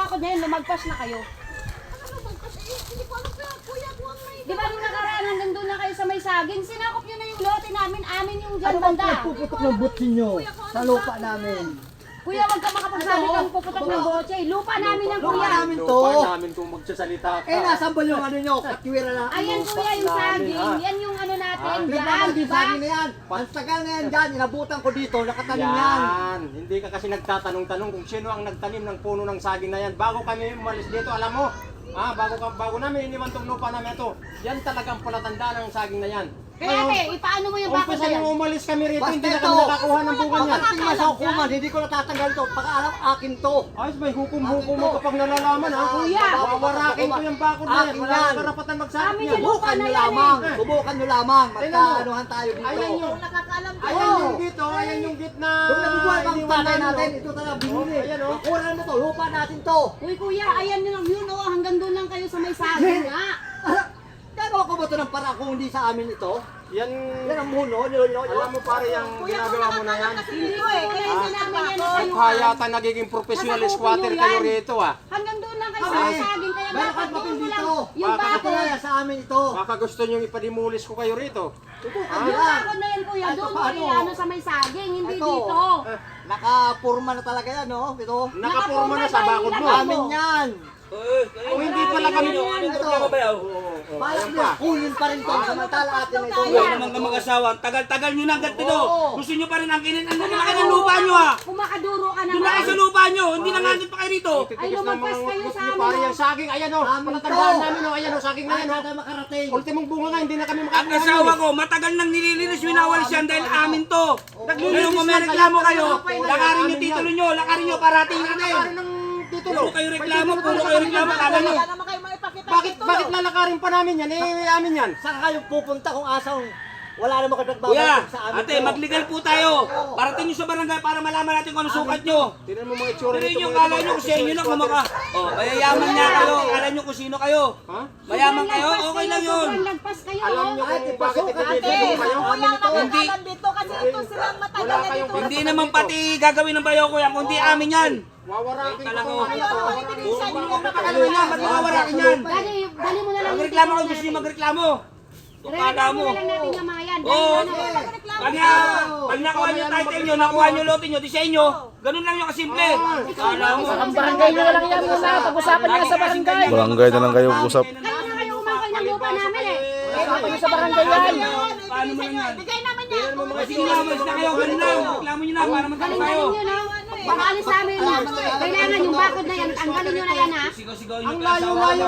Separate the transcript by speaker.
Speaker 1: bakod na yun, lumagpas na kayo.
Speaker 2: Hindi ko alam kaya, kuya, buwang may...
Speaker 1: Di ba nung nakaraan hanggang doon na kayo sa may saging, sinakop nyo na yung lote namin, amin yung dyan
Speaker 3: Ano bang
Speaker 1: banda.
Speaker 3: puputok ng butsin nyo sa lupa namin?
Speaker 1: Kuya, wag ka makapagsabi kang puputok ng botse. Lupa namin yan,
Speaker 3: Lupa
Speaker 1: kuya.
Speaker 3: namin to.
Speaker 4: Lupa namin kung magsasalita ka.
Speaker 3: Eh, nasaan ba yung ano nyo? Katwira na.
Speaker 1: Ayan kuya, yung saging. Yan yung ano natin,
Speaker 3: May
Speaker 1: dyan,
Speaker 3: mga
Speaker 1: di ba?
Speaker 3: saging na yan. Ang tagal na yan dyan. Inabutan ko dito. Nakatanim yan.
Speaker 4: Yan. Hindi ka kasi nagtatanong-tanong kung sino ang nagtanim ng puno ng saging na yan. Bago kami umalis dito, alam mo, bago namin iniwan tong lupa namin ito, yan talagang palatandaan ng saging na yan.
Speaker 1: Kaya ate, ipaano mo yung bakod
Speaker 4: Umpisa
Speaker 1: na yan?
Speaker 4: nung umalis kami rito, hindi na
Speaker 3: Basta
Speaker 4: kami
Speaker 3: ito.
Speaker 4: nakakuha ng bunga niyan.
Speaker 3: Pagdating nga sa hukuman, hindi ko natatanggal to. Pagkaalam, akin to.
Speaker 4: Ayos ba, hukom-hukom mo kapag nalalaman ha?
Speaker 1: Kuya.
Speaker 4: Wawarakin ko yung bakod na yan.
Speaker 3: Akin
Speaker 4: Wala
Speaker 3: yan.
Speaker 4: kang karapatan magsabi
Speaker 1: Amin
Speaker 4: niyan.
Speaker 1: yan.
Speaker 3: Subukan nyo
Speaker 1: na yan
Speaker 3: lamang.
Speaker 4: eh.
Speaker 3: Subukan nyo lamang.
Speaker 4: Tingnan mo.
Speaker 3: Magkaanuhan tayo dito.
Speaker 4: Ayan yung,
Speaker 2: Nakakaalam ko.
Speaker 4: ayan yung git oh, ayan yung git na
Speaker 3: Yung nabubuhay pang
Speaker 4: iniwan
Speaker 3: tatay
Speaker 4: namin,
Speaker 3: natin,
Speaker 4: oh.
Speaker 3: ito talaga binili.
Speaker 4: Ayan, oh.
Speaker 3: Makuha mo to, lupa natin to.
Speaker 1: Uy kuya, ayan yun lang yun, oh, hanggang doon lang kayo sa may saging nga.
Speaker 3: Gagawa ko ba ito ng para kung hindi sa amin ito?
Speaker 4: Yan,
Speaker 3: Yan ang muno.
Speaker 4: alam mo pare, yung ginagawa mo na yan.
Speaker 1: Hindi ko eh, kaya namin yan sa iyo.
Speaker 4: Hayata nagiging professional
Speaker 1: Nasa
Speaker 4: squatter
Speaker 1: kuko nyo
Speaker 4: kayo
Speaker 1: yan.
Speaker 4: rito ah.
Speaker 1: Hanggang doon lang kayo sa
Speaker 3: Kami.
Speaker 1: may saging, kaya
Speaker 3: Meron
Speaker 1: dapat
Speaker 3: kang papel
Speaker 1: doon mo lang.
Speaker 3: dito.
Speaker 1: Yung
Speaker 4: Baka
Speaker 1: bakod,
Speaker 3: Kaya sa amin ito.
Speaker 4: Baka gusto nyo ipadimulis ko kayo rito.
Speaker 3: Subukan
Speaker 1: yung
Speaker 3: nyo lang.
Speaker 1: bakod na yan kuya,
Speaker 3: Ay,
Speaker 1: doon mo
Speaker 3: paano?
Speaker 1: ano sa may saging, hindi
Speaker 3: Ito.
Speaker 1: dito.
Speaker 3: Nakapurma na talaga yan, no? Ito.
Speaker 4: Nakapurma na sa bakod mo.
Speaker 3: Amin yan.
Speaker 4: Kung hindi pala kami
Speaker 3: Ito. Balak nyo, kunin pa rin ito. Samantala atin na ito.
Speaker 5: Huwag naman ka mag-asawa. Tagal-tagal nyo na hanggat dito.
Speaker 3: Oo.
Speaker 5: Gusto nyo pa rin angkinin. Ano na kayo ng lupa nyo ha?
Speaker 1: Kumakaduro ka
Speaker 5: Doon na kayo sa
Speaker 1: naman.
Speaker 5: lupa nyo. Hindi na ngangit pa kayo rito.
Speaker 1: Ay, lumagpas kayo sa amin,
Speaker 4: Pare
Speaker 1: oh.
Speaker 4: yung saging, ayan o.
Speaker 3: Amin
Speaker 4: Palatandaan
Speaker 3: to.
Speaker 4: namin o, ayan o, saging na
Speaker 3: Ay,
Speaker 4: yan o.
Speaker 3: natin makarating.
Speaker 4: Ultimong bunga nga, hindi na kami
Speaker 5: Ang
Speaker 4: makakuha.
Speaker 5: asawa ko, matagal nang nililinis, winawalis yan dahil amin to.
Speaker 4: Naglilinis
Speaker 5: Ngayon kung may
Speaker 4: yan,
Speaker 5: reklamo
Speaker 4: kaya
Speaker 5: kayo,
Speaker 4: pala
Speaker 5: lakarin nyo
Speaker 4: amin
Speaker 5: titulo
Speaker 4: yan.
Speaker 5: nyo, lakarin nyo, parating natin.
Speaker 4: Lalakarin ng titulo.
Speaker 5: Puro kayo reklamo, puro kayo reklamo, kala nyo.
Speaker 2: Wala naman kayo maipakita.
Speaker 4: Bakit lalakarin pa namin yan? Eh, amin yan.
Speaker 3: Saan kayo pupunta kung asang wala namang
Speaker 5: Kuya,
Speaker 3: kapagbabalik sa amin
Speaker 5: ate,
Speaker 3: to?
Speaker 5: magligal po tayo. Parating nyo sa barangay para malaman natin kung ano sukat nyo.
Speaker 4: Tingnan mo mga itsura
Speaker 5: Pero
Speaker 4: nito.
Speaker 5: yung
Speaker 4: mga
Speaker 5: kala nyo kung sa inyo lang kumaka. Oh, mayayaman niya kayo. Kala nyo kung sino kayo.
Speaker 4: Ha?
Speaker 5: Mayaman kayo, okay lang yun.
Speaker 1: Sobrang lagpas kayo.
Speaker 4: Alam
Speaker 1: oh.
Speaker 4: nyo
Speaker 3: Ay,
Speaker 4: kung bakit
Speaker 3: ipasok,
Speaker 4: ipipigil
Speaker 3: ate.
Speaker 4: ko kayo?
Speaker 2: Kuya,
Speaker 5: Hindi.
Speaker 2: nakakaalam dito kasi ito silang matagal
Speaker 4: Wala
Speaker 2: na
Speaker 4: kayong
Speaker 2: dito.
Speaker 5: Hindi naman pati gagawin ng bayaw ko yan, kundi amin yan.
Speaker 4: Wawarakin ko
Speaker 5: Talaga.
Speaker 4: mga
Speaker 2: Ayaw
Speaker 4: ito.
Speaker 2: naman ibigay sa inyo yung
Speaker 5: Ano yan, ba't mawawarakin yan?
Speaker 1: Dali mo na lang.
Speaker 5: Magreklamo kung gusto nyo magreklamo. Kung kala
Speaker 1: Reklamo
Speaker 5: mo.
Speaker 1: na lang natin yung mga yan.
Speaker 5: Oo.
Speaker 1: Dali mo na.
Speaker 5: Pag nakuha nyo title nyo, nakuha nyo lote nyo, di sa inyo. Ganun lang yung kasimple. Kala mo.
Speaker 6: Ang barangay nyo na lang yan muna. Pag-usapan nyo sa barangay.
Speaker 7: Barangay na lang kayo usap.
Speaker 1: Kayo na kayo umangkay ng lupa namin eh.
Speaker 6: Pag-usapan nyo sa barangay yan.
Speaker 5: Paano mo lang yan?
Speaker 2: Bigay naman niya.
Speaker 5: Sige na, malis na kayo. Ganun lang. Reklamo nyo na para magkano kayo.
Speaker 1: Galing nyo na. Baka alis namin na. Kailangan yung bakod na yan. Tanggalin nyo na yan ha.
Speaker 5: Sigaw-sigaw nyo.
Speaker 4: Ang layo-layo